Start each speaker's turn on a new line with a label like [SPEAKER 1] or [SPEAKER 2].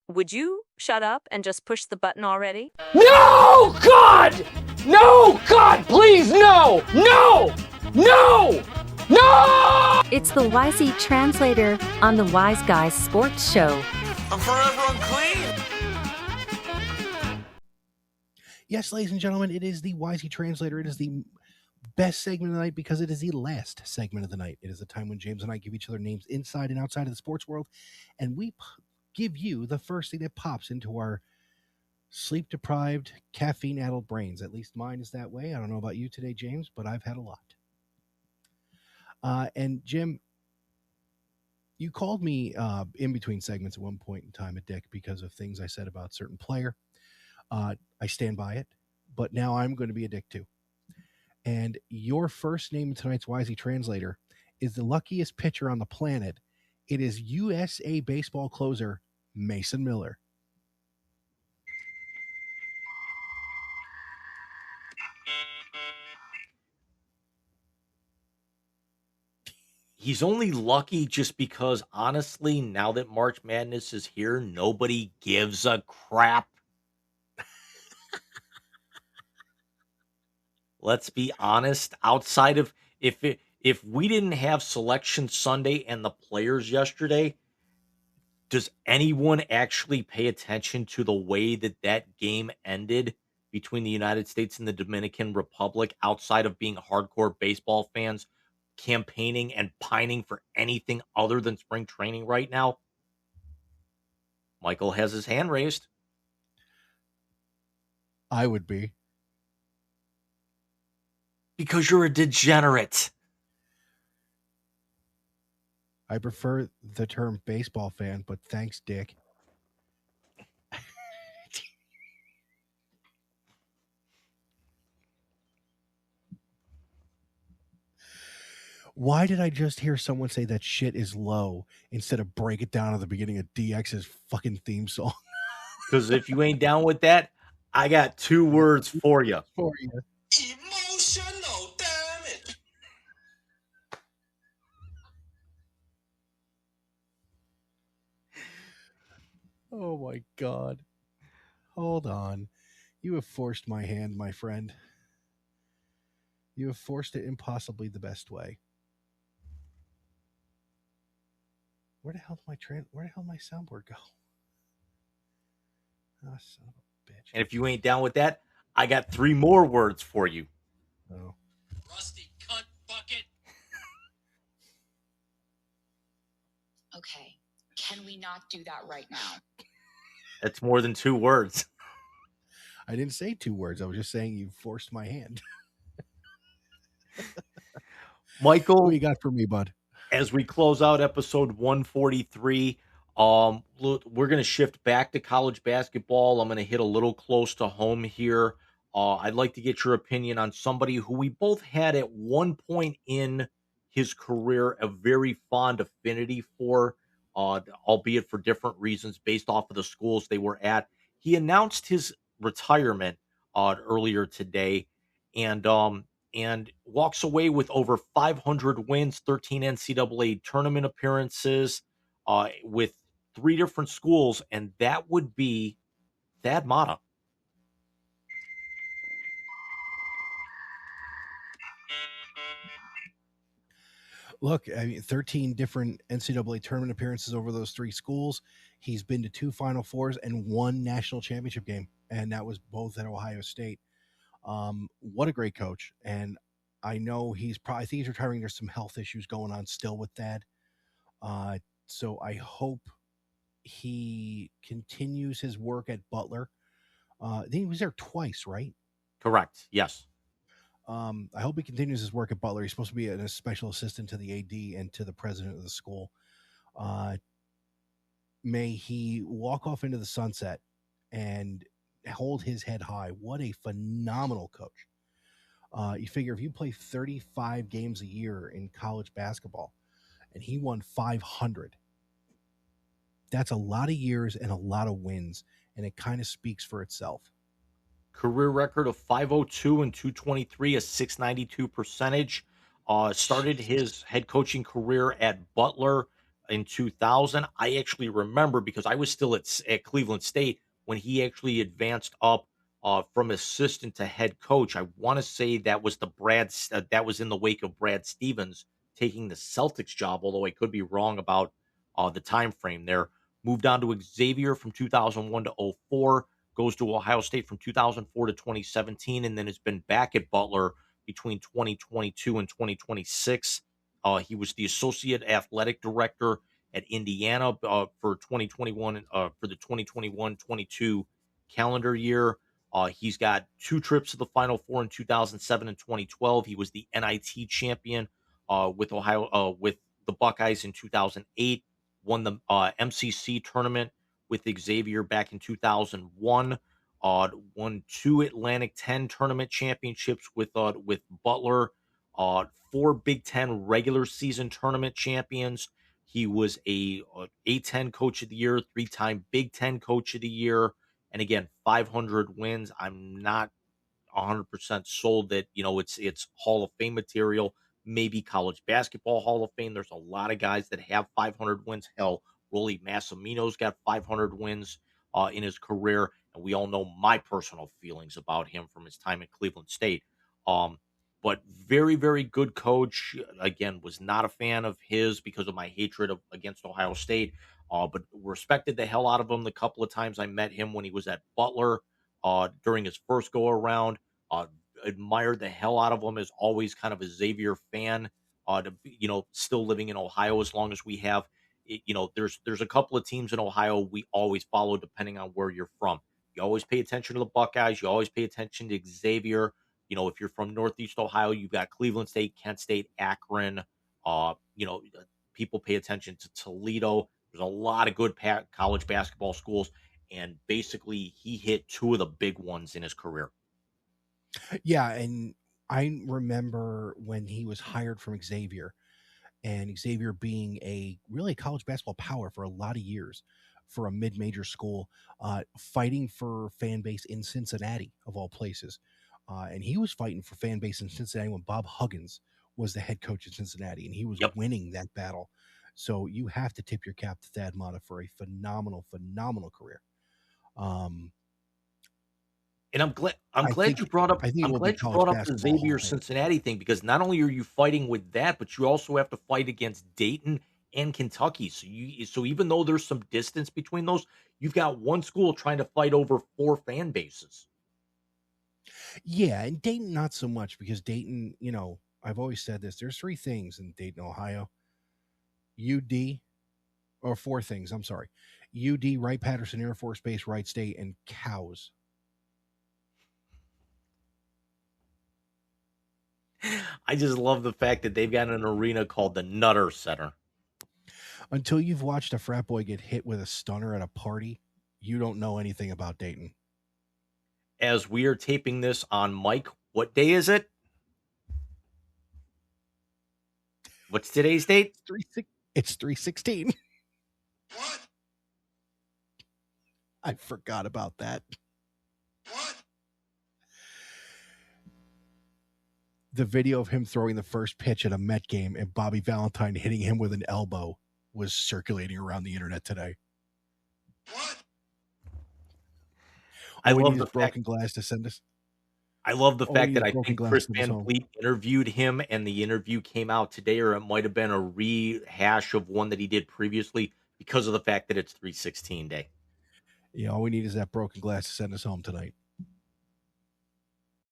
[SPEAKER 1] Would you shut up and just push the button already?
[SPEAKER 2] No, God! No, God, please, no! No! No! No!
[SPEAKER 3] It's the Wisey Translator on the Wise Guys Sports Show.
[SPEAKER 4] I'm forever unclean.
[SPEAKER 5] Yes, ladies and gentlemen, it is the Wisey Translator. It is the best segment of the night because it is the last segment of the night. It is the time when James and I give each other names inside and outside of the sports world, and we give you the first thing that pops into our sleep-deprived, caffeine-addled brains. At least mine is that way. I don't know about you today, James, but I've had a lot. And Jim, you called me in between segments at one point in time a dick because of things I said about a certain player. I stand by it, but now I'm going to be a dick too. And your first name in tonight's Wisey Translator is the luckiest pitcher on the planet. It is USA baseball closer Mason Miller.
[SPEAKER 4] He's only lucky just because, honestly, now that March Madness is here, nobody gives a crap. Let's be honest. Outside of if we didn't have Selection Sunday and the players yesterday, does anyone actually pay attention to the way that game ended between the United States and the Dominican Republic outside of being hardcore baseball fans campaigning and pining for anything other than spring training right now? Michael has his hand raised.
[SPEAKER 5] I would be.
[SPEAKER 4] Because you're a degenerate.
[SPEAKER 5] I prefer the term baseball fan, but thanks, Dick. Why did I just hear someone say that shit is low instead of break it down at the beginning of DX's fucking theme song?
[SPEAKER 4] Because if you ain't down with that, I got 2 words for you.
[SPEAKER 2] Emotional damage.
[SPEAKER 5] Oh my God. Hold on. You have forced my hand, my friend. You have forced it in possibly the best way. Where the hell did my soundboard go? Oh, son of a bitch.
[SPEAKER 4] And if you ain't down with that, I got 3 more words for you.
[SPEAKER 5] Oh.
[SPEAKER 2] Rusty cunt bucket.
[SPEAKER 6] Okay, can we not do that right now?
[SPEAKER 4] That's more than 2 words.
[SPEAKER 5] I didn't say 2 words. I was just saying you forced my hand.
[SPEAKER 4] Michael,
[SPEAKER 5] What you got for me, bud?
[SPEAKER 4] as we close out episode 143, we're going to shift back to college basketball. I'm going to hit a little close to home here. I'd like to get your opinion on somebody who we both had at one point in his career a very fond affinity for, albeit for different reasons based off of the schools they were at. He announced his retirement earlier today, and walks away with over 500 wins, 13 NCAA tournament appearances, with 3 different schools, and that would be Thad Matta.
[SPEAKER 5] Look, I mean, 13 different NCAA tournament appearances over those 3 schools. He's been to 2 Final Fours and 1 national championship game, and that was both at Ohio State. What a great coach. And I know I think he's retiring. There's some health issues going on still with Thad. So I hope he continues his work at Butler. I think he was there twice, right?
[SPEAKER 4] Correct. Yes.
[SPEAKER 5] I hope he continues his work at Butler. He's supposed to be a special assistant to the AD and to the president of the school. May he walk off into the sunset and hold his head high. What a phenomenal coach. You figure if you play 35 games a year in college basketball and he won 500, that's a lot of years and a lot of wins, and it kind of speaks for itself.
[SPEAKER 4] Career record of 502 and 223, a 692 percentage. Started his head coaching career at Butler in 2000. I actually remember because I was still at Cleveland State when he actually advanced up from assistant to head coach. I want to say that was that was in the wake of Brad Stevens taking the Celtics job, although I could be wrong about the time frame there. Moved on to Xavier from 2001 to '04, goes to Ohio State from 2004 to 2017, and then has been back at Butler between 2022 and 2026. He was the associate athletic director at Indiana for 2021 for the 2021-22 calendar year. He's got two trips to the Final Four in 2007 and 2012. He was the NIT champion with with the Buckeyes in 2008. Won the MCC tournament with Xavier back in 2001. Won two Atlantic 10 tournament championships with Butler. Four Big Ten regular season tournament champions. He was a A10 coach of the year, three-time Big Ten coach of the year, and again 500 wins. I'm not 100% sold that it's Hall of Fame material, maybe college basketball Hall of Fame. There's a lot of guys that have 500 wins. Hell, Rolly Massimino's got 500 wins in his career, and we all know my personal feelings about him from his time at Cleveland State. But very, very good coach. Again, was not a fan of his because of my hatred against Ohio State. But respected the hell out of him the couple of times I met him when he was at Butler during his first go around. Uh, Admired the hell out of him as always, kind of a Xavier fan. Still living in Ohio as long as we have. There's a couple of teams in Ohio we always follow depending on where you're from. You always pay attention to the Buckeyes. You always pay attention to Xavier. If you're from Northeast Ohio, you've got Cleveland State, Kent State, Akron. People pay attention to Toledo. There's a lot of good college basketball schools, and basically he hit two of the big ones in his career.
[SPEAKER 5] Yeah, and I remember when he was hired from Xavier, and Xavier being a really college basketball power for a lot of years for a mid-major school, fighting for fan base in Cincinnati, of all places. And he was fighting for fan base in Cincinnati when Bob Huggins was the head coach in Cincinnati, and he was winning that battle. So you have to tip your cap to Thad Matta for a phenomenal, phenomenal career.
[SPEAKER 4] And I'm glad you brought up the Xavier Cincinnati thing, because not only are you fighting with that, but you also have to fight against Dayton and Kentucky. So even though there's some distance between those, you've got one school trying to fight over four fan bases.
[SPEAKER 5] Yeah, and Dayton not so much, because Dayton, I've always said this. There's three things in Dayton, Ohio. Four things, I'm sorry. UD, Wright-Patterson Air Force Base, Wright State, and cows.
[SPEAKER 4] I just love the fact that they've got an arena called the Nutter Center.
[SPEAKER 5] Until you've watched a frat boy get hit with a stunner at a party, you don't know anything about Dayton.
[SPEAKER 4] As we are taping this on Mike, what day is it? What's today's date?
[SPEAKER 5] It's 3/16.
[SPEAKER 2] What?
[SPEAKER 5] I forgot about that.
[SPEAKER 2] What?
[SPEAKER 5] The video of him throwing the first pitch at a Met game and Bobby Valentine hitting him with an elbow was circulating around the internet today.
[SPEAKER 2] What?
[SPEAKER 4] I love the
[SPEAKER 5] broken glass to send us.
[SPEAKER 4] I love the fact that I think Chris Van Vliet interviewed him, and the interview came out today, or it might have been a rehash of one that he did previously, because of the fact that it's 3/16 day.
[SPEAKER 5] Yeah, all we need is that broken glass to send us home tonight.